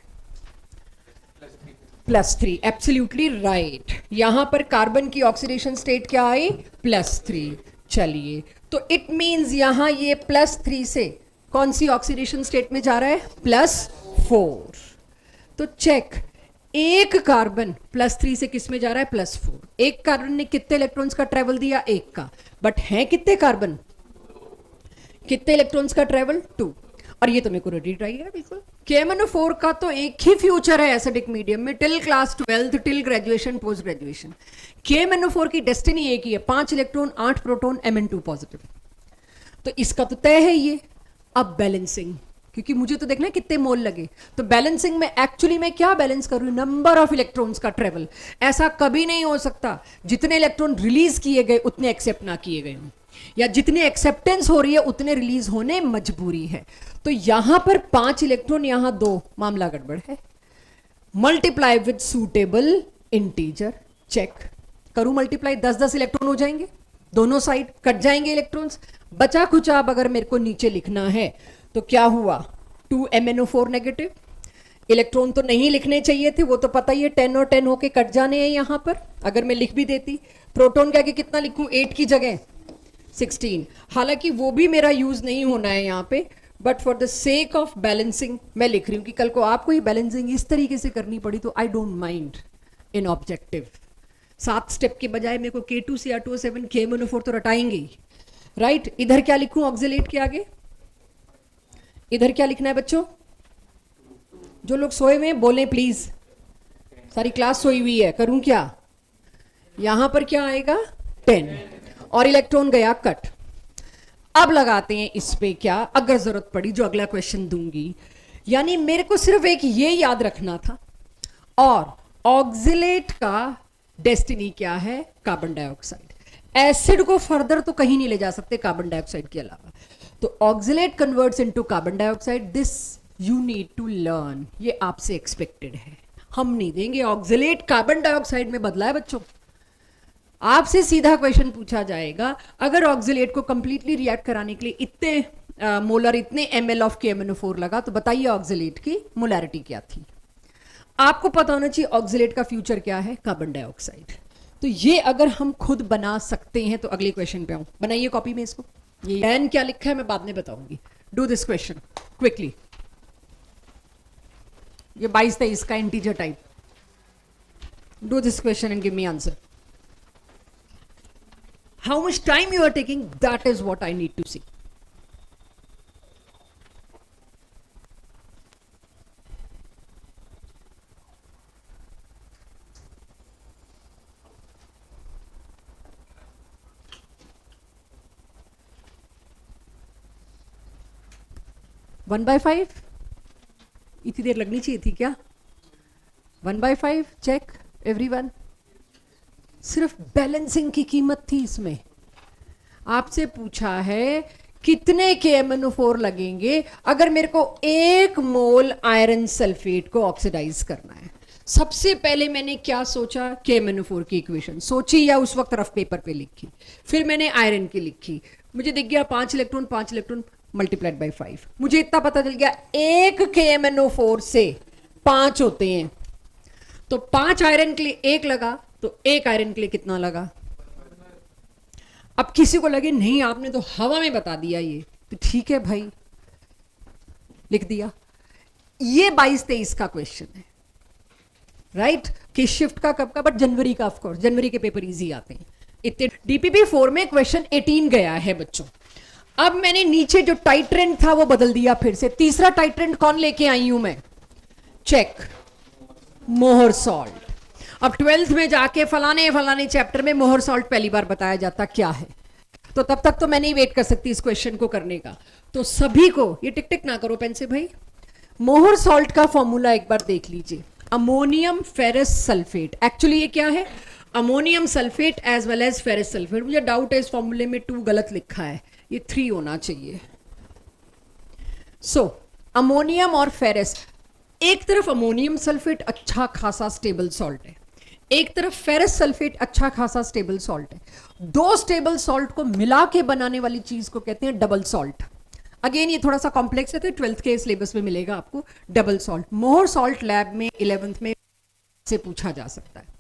+3, एब्सोल्युटली राइट। यहां पर कार्बन की ऑक्सीडेशन स्टेट क्या आई, +3। चलिए, तो इट मींस यहां ये +3 से कौन सी ऑक्सीडेशन स्टेट में जा रहा है, +4। तो चेक, एक कार्बन +3 से किस में जा रहा है, +4। एक कार्बन ने कितने इलेक्ट्रॉन्स का ट्रेवल दिया, एक का, बट है कितने कार्बन, कितने इलेक्ट्रॉन्स का ट्रेवल, 2। और ये तो मेरे को रेडी ट्राई है बिल्कुल। KMnO4 का तो एक ही फ्यूचर है एसिडिक मीडियम में, till class 12, till graduation, post graduation. KMnO4 की डेस्टिनी एक ही है, 5 इलेक्ट्रॉन 8 प्रोटॉन, Mn2 पॉजिटिव। तो इसका तो तय है ये। अब बैलेंसिंग, क्योंकि मुझे तो देखना है कितने मोल लगे, तो बैलेंसिंग में एक्चुअली मैं क्या बैलेंस कर रही हूं, नंबर ऑफ इलेक्ट्रॉन्स का ट्रेवल। ऐसा कभी नहीं हो सकता जितने इलेक्ट्रॉन रिलीज किए गए उतने एक्सेप्ट ना किए गए हों, या जितनी एक्सेप्टेंस हो रही है उतने रिलीज होने मजबूरी है। तो यहां पर 5 इलेक्ट्रॉन, यहां 2, मामला गड़बड़ है। Multiply with suitable integer, check करूं मल्टीप्लाई, 10-10 इलेक्ट्रॉन हो जाएंगे, दोनों साइड कट जाएंगे इलेक्ट्रॉन्स। बचा खुचा अब अगर मेरे को नीचे लिखना है तो क्या हुआ, 2MnO4 नेगेटिव। इलेक्ट्रॉन तो नहीं लिखने चाहिए थे, वो तो पता ही है 10 और 10 होके कट जाने हैं यहां पर। अगर मैं लिख भी देती, प्रोटॉन के आगे कितना लिखूं, 8 की जगह 16। हालांकि वो भी मेरा यूज नहीं होना है यहाँ पे, but for the sake of balancing मैं लिख रही हूँ कि कल को आपको ही बैलेंसिंग इस तरीके से करनी पड़ी तो I don't mind in objective. 7 step के बजाय मेरे को K2Cr2O7 KMnO4 तो रटाएंगे ही, राइट। इधर क्या लिखूं ऑक्जेलेट के आगे, इधर क्या लिखना है बच्चों, जो लोग सोए हुए हैं बोलें प्लीज, सारी क्लास सोई हुई है, करूं क्या। यहां पर क्या आएगा, 10, और इलेक्ट्रॉन गया कट। अब लगाते हैं इस पे क्या, अगर जरूरत पड़ी जो अगला क्वेश्चन दूंगी। यानी मेरे को सिर्फ एक ये याद रखना था, और ऑक्जेलेट का डेस्टिनी क्या है, कार्बन डाइऑक्साइड। एसिड को फर्दर तो कहीं नहीं ले जा सकते कार्बन डाइऑक्साइड के अलावा, तो oxalate converts into carbon dioxide, this you need to learn, ये आपसे एक्सपेक्टेड है। हम नहीं देंगे ऑक्जेलेट कार्बन डाइऑक्साइड में बदला है बच्चों। आपसे सीधा क्वेश्चन पूछा जाएगा, अगर ऑक्जेलेट को कंप्लीटली रिएक्ट कराने के लिए इतने मोलर, इतने ml ऑफ KMnO4 लगा, तो बताइए ऑक्जेलेट की मोलैरिटी क्या थी। आपको पता होना चाहिए ऑक्जेलेट का फ्यूचर क्या है, कार्बन डाइऑक्साइड। तो ये अगर हम खुद बना सकते हैं तो अगले क्वेश्चन पे आऊं, बनाइए कॉपी में इसको। ये एन क्या लिखा है मैं बाद में बताऊंगी। Do this question quickly. ये 22-23 का integer type. Do this question and give me answer. How much time you are taking, that is what I need to see. One by 5? इतनी देर लगनी चाहिए थी क्या? 1/5 चेक एवरीवन। सिर्फ बैलेंसिंग की कीमत थी इसमें। आपसे पूछा है कितने KMnO4 लगेंगे अगर मेरे को 1 मोल आयरन सल्फेट को ऑक्सीडाइज करना है। सबसे पहले मैंने क्या सोचा, KMnO4 की इक्वेशन सोची या उस वक्त रफ पेपर पे लिखी, फिर मैंने आयरन की लिखी, मुझे दिख गया 5 इलेक्ट्रॉन मल्टीप्लाइड बाई 5। मुझे इतना पता चल गया 1 KMnO4 से 5 होते हैं, तो 5 आयरन के लिए 1 लगा, तो 1 आयरन के लिए कितना लगा। अब किसी को लगे नहीं आपने तो हवा में बता दिया ये, तो ठीक है भाई लिख दिया। ये 22-23 का क्वेश्चन है, राइट कि शिफ्ट का कब का, बट जनवरी का, ऑफ कोर्स जनवरी के पेपर इजी आते हैं इतने। DPP 4 में क्वेश्चन 18 गया है बच्चों। अब मैंने नीचे जो टाइट्रेंट था वो बदल दिया फिर से। तीसरा टाइट्रेंट कौन लेके आई हूं मैं, चेक, मोहर सॉल्ट। अब 12th में जाके फलाने चैप्टर में मोहर सॉल्ट पहली बार बताया जाता क्या है, तो तब तक तो मैं नहीं वेट कर सकती इस क्वेश्चन को करने का। तो सभी को ये टिक टिक ना करो पेन से भाई, मोहर सॉल्ट का फॉर्मूला एक बार देख लीजिए, अमोनियम फेरस सल्फेट। एक्चुअली ये क्या है, ammonium sulphate as well as ferrous sulphate. मुझे डाउट है इस फॉर्मूले में 2 गलत लिखा है, ये 3 होना चाहिए। सो अमोनियम और फेरस, एक तरफ अमोनियम सल्फेट अच्छा खासा स्टेबल सॉल्ट है, एक तरफ फेरस सल्फेट अच्छा खासा स्टेबल सॉल्ट है। 2 स्टेबल सॉल्ट को मिला के बनाने वाली चीज को कहते हैं डबल सॉल्ट। अगेन ये थोड़ा सा कॉम्प्लेक्स है, तो 12th के सिलेबस में मिलेगा आपको डबल सॉल्ट। मोहर सॉल्ट लैब में 11th में से पूछा जा सकता है।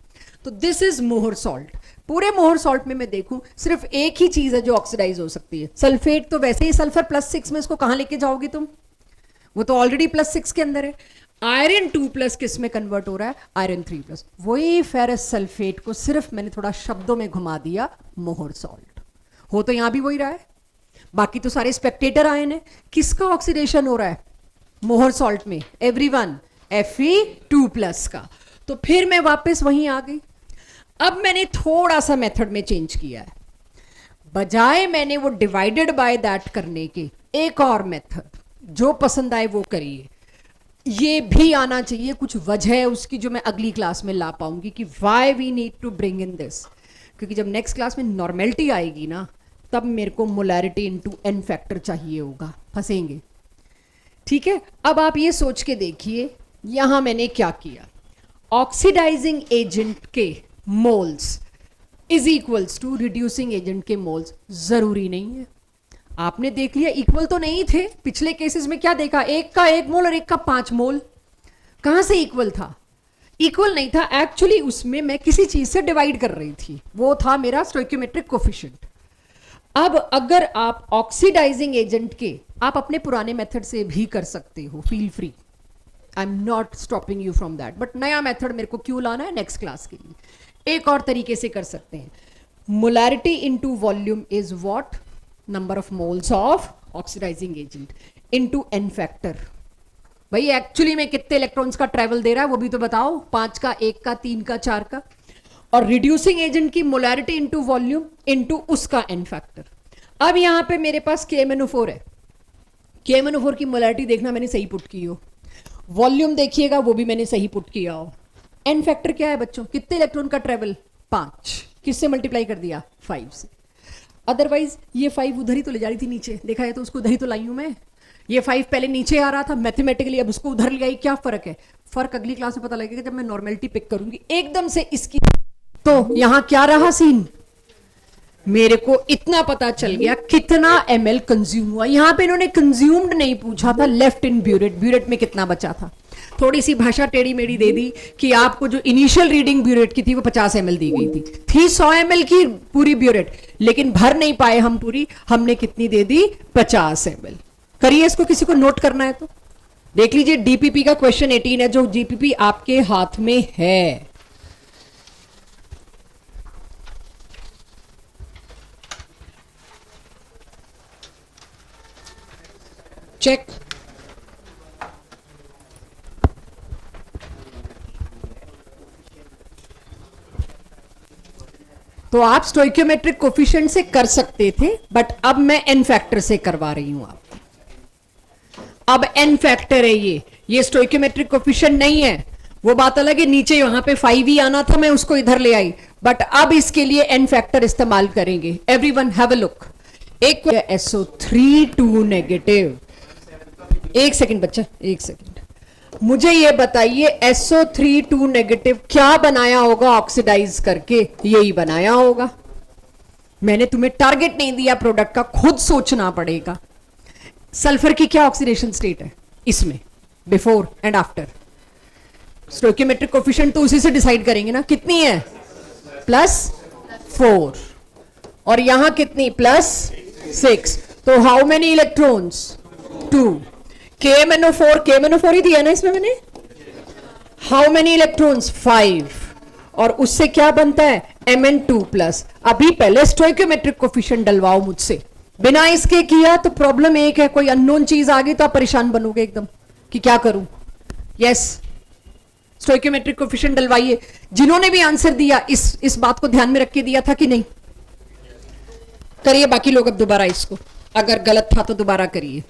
तो दिस इज मोहर सॉल्ट। पूरे मोहर सॉल्ट में मैं देखूं सिर्फ एक ही चीज है जो ऑक्सीडाइज हो सकती है, सल्फेट। तो वैसे ही सल्फर +6 में इसको कहां लेके जाओगी तुम, वो तो ऑलरेडी +6 के अंदर है। आयरन 2+ किस में कन्वर्ट हो रहा है, आयरन 3+। वही फेरस सल्फेट को सिर्फ मैंने थोड़ा शब्दों में घुमा दिया मोहर सॉल्ट। हो तो यहां भी वही रहा है, बाकी तो सारे स्पेक्टेटर आयन है। किसका ऑक्सीडेशन हो रहा है मोहर सॉल्ट में, एवरीवन, Fe2+ का। तो फिर मैं वापस वहीं आ गई। अब मैंने थोड़ा सा मेथड में चेंज किया है, बजाय मैंने वो डिवाइडेड बाय दैट करने के एक और मेथड, जो पसंद आए वो करिए। ये भी आना चाहिए, कुछ वजह है उसकी जो मैं अगली क्लास में ला पाऊंगी कि why we need to bring in this. क्योंकि जब नेक्स्ट क्लास में नॉर्मेलिटी आएगी ना, तब मेरे को मोलैरिटी इनटू n फैक्टर चाहिए होगा, फंसेंगे। ठीक है, अब आप ये सोच के देखिए यहां मैंने क्या किया। ऑक्सीडाइजिंग एजेंट के moles is equals to reducing agent के मोल्स। जरूरी नहीं है, आपने देख लिया इक्वल तो नहीं थे। पिछले केसेस में क्या देखा, एक का 1 मोल और एक का 5 मोल। कहां से इक्वल था, इक्वल नहीं था एक्चुअली, उसमें मैं किसी चीज से डिवाइड कर रही थी, वो था मेरा स्टोइकियोमेट्रिक कोफिशिएंट। अब अगर आप ऑक्सीडाइजिंग एजेंट के, आप अपने पुराने मेथड से भी कर सकते हो, feel free, I am not stopping you from that, but नया मेथड मेरे को क्यों लाना है नेक्स्ट क्लास के लिए। एक और तरीके से कर सकते हैं, molarity into volume is what, number of moles of oxidizing agent into n factor. भाई एक्चुअली में कितने इलेक्ट्रॉन्स का ट्रेवल दे रहा है वो भी तो बताओ, 5 का, 1 का, 3 का, 4 का। और रिड्यूसिंग एजेंट की मोलैरिटी इनटू वॉल्यूम इनटू उसका n फैक्टर। अब यहां पे मेरे पास KMnO4 है, KMnO4 की मोलैरिटी देखना मैंने सही पुट की हो, वॉल्यूम देखिएगा वो भी मैंने सही पुट किया हो। n फैक्टर क्या है बच्चों, कितने इलेक्ट्रॉन का ट्रेवल, 5, किससे मल्टीप्लाई कर दिया, 5 से। अदरवाइज ये 5 उधर ही तो ले जा रही थी नीचे, देखा है तो उसको उधर ही तो लाई हूं मैं। ये 5 पहले नीचे आ रहा था मैथमेटिकली, अब उसको उधर ले आई। क्या फर्क है, फर्क अगली क्लास में पता लगेगा जब मैं नॉर्मेलिटी पिक करूंगी एकदम से इसकी। तो यहां क्या रहा सीन, मेरे को इतना पता चल गया कितना ml कंज्यूम हुआ। यहां पे इन्होंने कंज्यूम्ड नहीं पूछा था, लेफ्ट इन ब्यूरेट, ब्यूरेट में कितना बचा था। थोड़ी सी भाषा टेढ़ी मेढ़ी दे दी कि आपको जो इनिशियल रीडिंग ब्यूरेट की थी वो 50 ml दी गई थी 100 ml की पूरी ब्यूरेट, लेकिन भर नहीं पाए हम पूरी, हमने कितनी दे दी, 50 ml। करिए इसको, किसी को नोट करना है तो देख लीजिए। डीपीपी का क्वेश्चन 18 है, जो डीपीपी आपके हाथ में है। चेक, तो आप स्टोइकियोमेट्रिक कोफिशिएंट से कर सकते थे, बट अब मैं n फैक्टर से करवा रही हूं आपको। अब n फैक्टर है ये स्टोइकियोमेट्रिक कोफिशिएंट नहीं है। वो बात अलग है, नीचे वहां पे 5 ही आना था, मैं उसको इधर ले आई, बट अब इसके लिए n फैक्टर इस्तेमाल करेंगे। Everyone have a look. एक SO3 2 नेगेटिव, एक सेकंड बच्चा, एक सेकंड, मुझे ये बताइए SO3 2 नेगेटिव क्या बनाया होगा ऑक्सीडाइज करके, यही बनाया होगा। मैंने तुम्हें टारगेट नहीं दिया प्रोडक्ट का, खुद सोचना पड़ेगा। सल्फर की क्या ऑक्सीडेशन स्टेट है इसमें, before and after. Stoichiometric coefficient तो उसी से डिसाइड करेंगे ना, कितनी है, +4, और यहां कितनी, +6। तो हाउ मेनी इलेक्ट्रॉन्स, 2। KMnO4 ही दिया ना इसमें मैंने, हाउ मेनी इलेक्ट्रॉन्स, 5, और उससे क्या बनता है, Mn2+। अभी पहले स्टोइकियोमेट्रिक कोफिशिएंट डलवाओ मुझसे, बिना इसके किया तो प्रॉब्लम एक है, कोई अननोन चीज आ गई तो आप परेशान बनोगे एकदम कि क्या करूं। यस, स्टोइकियोमेट्रिक कोफिशिएंट डलवाइए। जिन्होंने भी आंसर दिया इस बात को ध्यान में रख के दिया था कि नहीं, करिए। बाकी लोग अब दोबारा इसको, अगर गलत था तो दोबारा करिए।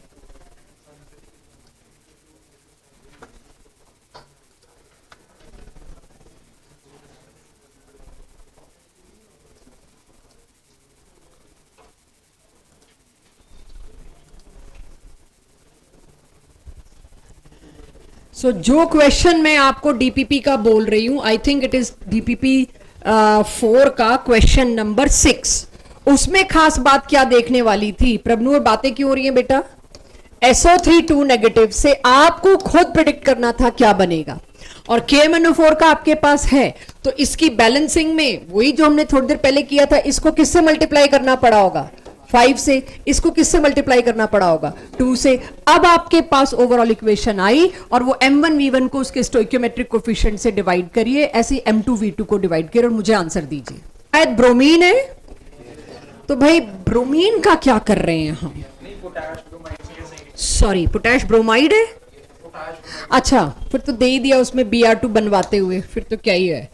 जो क्वेश्चन मैं आपको डीपीपी का बोल रही हूं, I think it is DPP 4 का क्वेश्चन नंबर 6, उसमें खास बात क्या देखने वाली थी? प्रभनु, बातें क्यों हो रही हैं बेटा? SO3 2 नेगेटिव से आपको खुद प्रिडिक्ट करना था क्या बनेगा, और KMnO4 का आपके पास है, तो इसकी बैलेंसिंग में वही जो हमने थोड़ी देर पहले किया था, इसको किससे मल्टीप्लाई करना पड़ा होगा? 5 से। इसको किससे मल्टीप्लाई करना पड़ा होगा? 2 से। अब आपके पास ओवरऑल इक्वेशन आई, और वो M1 V1 को उसके स्टोइकियोमेट्रिक कोफिशिएंट से डिवाइड करिए, ऐसे M2 V2 को डिवाइड करिए और मुझे आंसर दीजिए। शायद ब्रोमीन है, तो भाई ब्रोमीन का क्या कर रहे हैं हम? सॉरी, पोटैश ब्रोमाइड है। अच्छा, फिर तो दे ही दिया उसमें Br2 बनवाते हुए, फिर तो क्या ही है।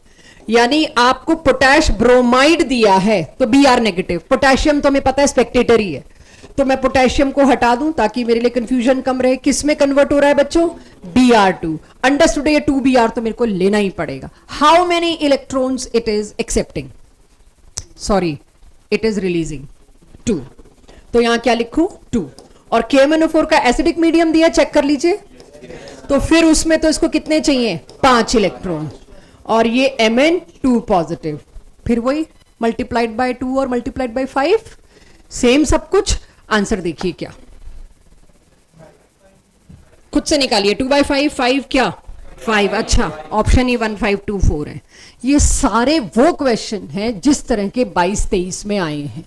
यानी आपको पोटैश ब्रोमाइड दिया है तो Br नेगेटिव। पोटेशियम तो हमें पता है स्पेक्टेटर ही है, तो मैं पोटेशियम को हटा दूं ताकि मेरे लिए कंफ्यूजन कम रहे। किस में कन्वर्ट हो रहा है बच्चों? Br2। अंडरस्टूड? ये 2Br तो मेरे को लेना ही पड़ेगा। How many electrons it is accepting? Sorry, it is releasing 2। तो यहां क्या लिखूं? 2। और KMnO4 का एसिडिक मीडियम दिया, चेक कर लीजिए। तो फिर उसमें तो इसको कितने चाहिए? 5 इलेक्ट्रॉन, और ये Mn2 पॉजिटिव। फिर वही मल्टीप्लाइड बाय 2 और मल्टीप्लाइड बाय 5, सेम सब कुछ। आंसर देखिए क्या, खुद से निकालिए। 2 बाय 5, 5 क्या? 5। अच्छा, ऑप्शन ही 1 5 2 4 है। ये सारे वो क्वेश्चन हैं जिस तरह के 22 23 में आए हैं।